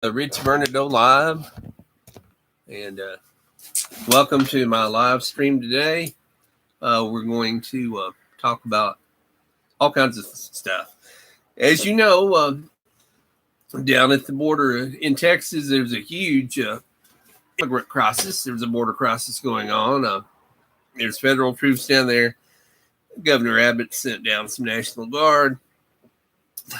Rich Vernadeau live, and welcome to my live stream today. We're going to talk about all kinds of stuff. As you know, down at the border in Texas, there's a huge immigrant crisis. There's a border crisis going on. There's federal troops down there. Governor Abbott sent down some National Guard.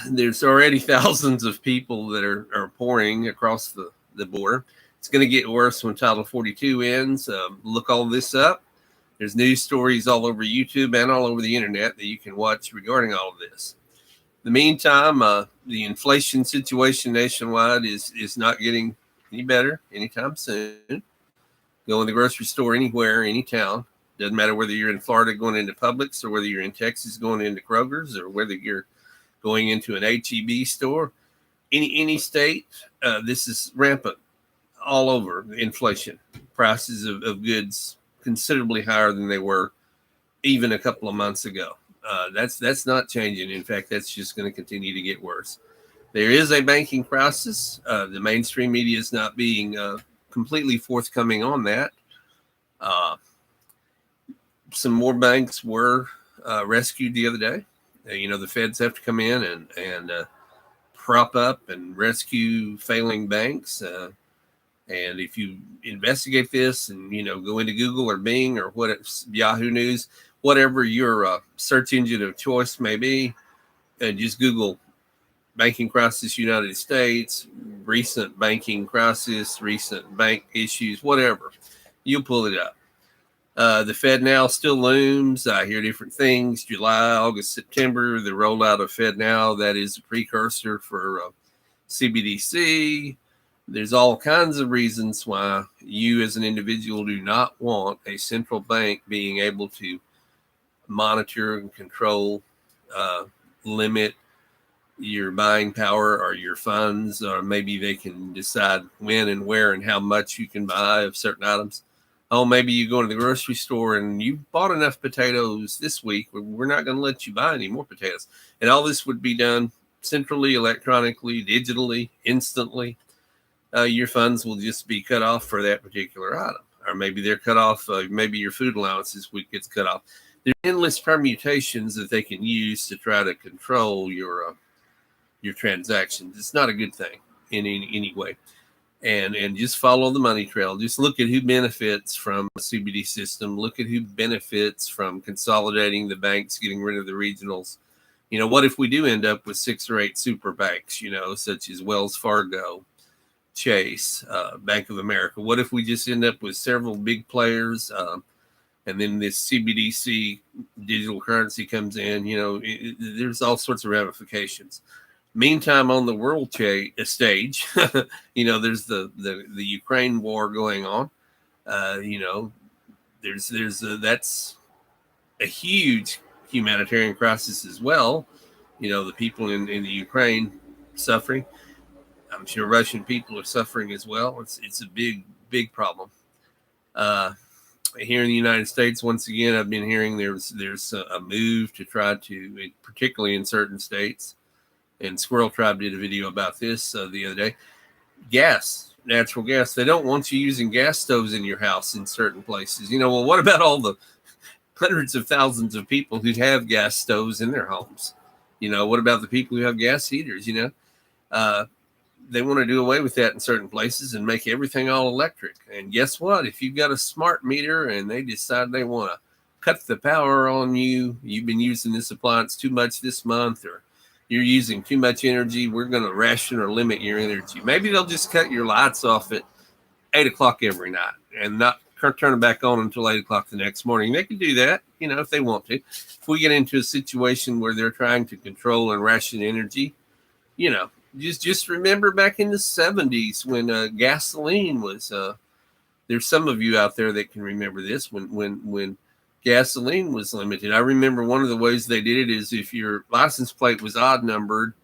There's already thousands of people that are pouring across the border. It's going to get worse when Title 42 ends. Look all this up. There's news stories all over YouTube and all over the internet that you can watch regarding all of this. In the meantime, the inflation situation nationwide is not getting any better anytime soon. Go in the grocery store anywhere, any town. Doesn't matter whether you're in Florida going into Publix or whether you're in Texas going into Kroger's or whether you're going into an HEB store. Any state, this is rampant all over. Inflation, prices of goods considerably higher than they were even a couple of months ago. That's not changing. In fact, that's just going to continue to get worse. There is a banking crisis. The mainstream media is not being completely forthcoming on that. Some more banks were rescued the other day. The feds have to come in and prop up and rescue failing banks. And if you investigate this and, go into Google or Bing or Yahoo News, whatever your search engine of choice may be, and just Google banking crisis United States, recent banking crisis, recent bank issues, whatever, you'll pull it up. The Fed Now still looms. I hear different things. July, August, September, the rollout of Fed Now, that is a precursor for CBDC. There's all kinds of reasons why you as an individual do not want a central bank being able to monitor and control, limit your buying power or your funds, or maybe they can decide when and where and how much you can buy of certain items. Oh, maybe you go to the grocery store and you bought enough potatoes this week. We're not going to let you buy any more potatoes. And all this would be done centrally, electronically, digitally, instantly. Your funds will just be cut off for that particular item. Or maybe they're cut off. Maybe your food allowance this week gets cut off. There are endless permutations that they can use to try to control your transactions. It's not a good thing in any way. And just follow the money trail. Just look at who benefits from a CBD system. Look at who benefits from consolidating the banks, getting rid of the regionals. What if we do end up with 6 or 8 super banks, such as Wells Fargo, Chase, Bank of America? What if we just end up with several big players, and then this CBDC digital currency comes in? There's all sorts of ramifications. Meantime, on the world stage, there's the Ukraine war going on. That's a huge humanitarian crisis as well. The people in the Ukraine suffering. I'm sure Russian people are suffering as well. It's a big problem. Here in the United States, once again, I've been hearing there's a move to try to, particularly in certain states. And Squirrel Tribe did a video about this the other day. Natural gas. They don't want you using gas stoves in your house in certain places. Well, what about all the hundreds of thousands of people who have gas stoves in their homes? What about the people who have gas heaters? They want to do away with that in certain places and make everything all electric. And guess what? If you've got a smart meter and they decide they want to cut the power on you, you've been using this appliance too much this month, or you're using too much energy, we're going to ration or limit your energy. Maybe they'll just cut your lights off at 8 o'clock every night and not turn them back on until 8 o'clock the next morning. They can do that, if they want to. If we get into a situation where they're trying to control and ration energy, just remember back in the 70s when gasoline was, there's some of you out there that can remember this, when gasoline was limited. I remember one of the ways they did it is if your license plate was odd numbered,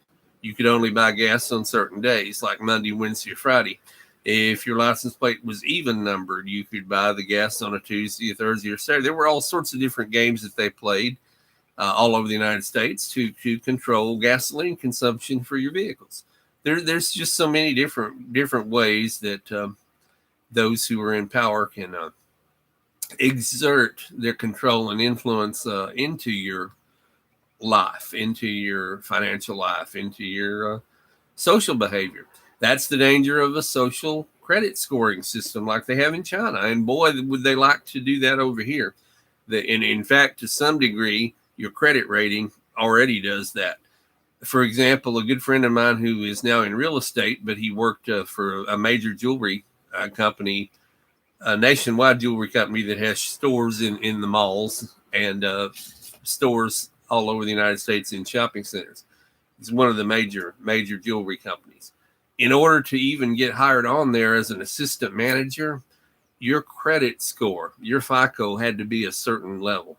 you could only buy gas on certain days, like Monday, Wednesday, or Friday. If your license plate was even numbered, you could buy the gas on a Tuesday, a Thursday, or Saturday. There were all sorts of different games that they played all over the United States to control gasoline consumption for your vehicles. there's just so many different ways that those who are in power can exert their control and influence into your life, into your financial life, into your social behavior. That's the danger of a social credit scoring system like they have in China. And boy, would they like to do that over here. And in fact, to some degree, your credit rating already does that. For example, a good friend of mine who is now in real estate, but he worked for a major jewelry company, a nationwide jewelry company that has stores in the malls and stores all over the United States in shopping centers. It's one of the major jewelry companies. In order to even get hired on there as an assistant manager, your credit score, your FICO, had to be a certain level.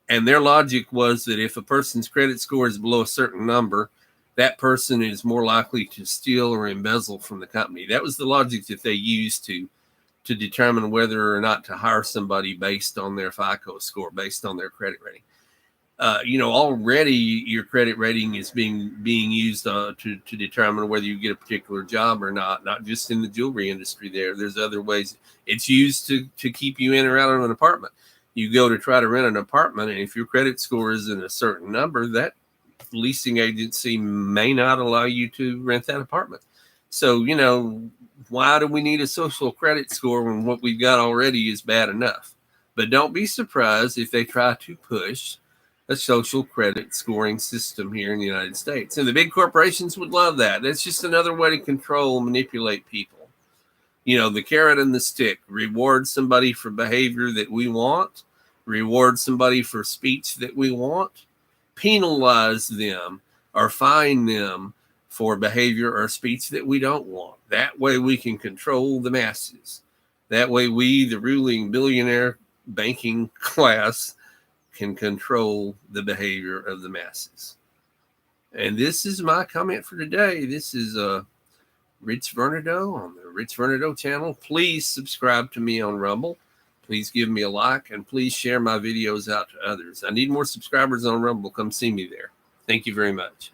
And their logic was that if a person's credit score is below a certain number, that person is more likely to steal or embezzle from the company. That was the logic that they used to determine whether or not to hire somebody based on their FICO score, based on their credit rating. Already your credit rating is being used to determine whether you get a particular job or not just in the jewelry industry. There's other ways. It's used to keep you in or out of an apartment. You go to try to rent an apartment, and if your credit score isn't a certain number, that leasing agency may not allow you to rent that apartment. So, why do we need a social credit score when what we've got already is bad enough? But don't be surprised if they try to push a social credit scoring system here in the United States. And the big corporations would love that. That's just another way to control, manipulate people. The carrot and the stick. Reward somebody for behavior that we want. Reward somebody for speech that we want. Penalize them or fine them for behavior or speech that we don't want. That way we can control the masses. That way we, the ruling billionaire banking class, can control the behavior of the masses. And this is my comment for today. This is Rich Vernadeau on the Rich Vernadeau channel. Please subscribe to me on Rumble. Please give me a like, and please share my videos out to others. I need more subscribers on Rumble. Come see me there. Thank you very much.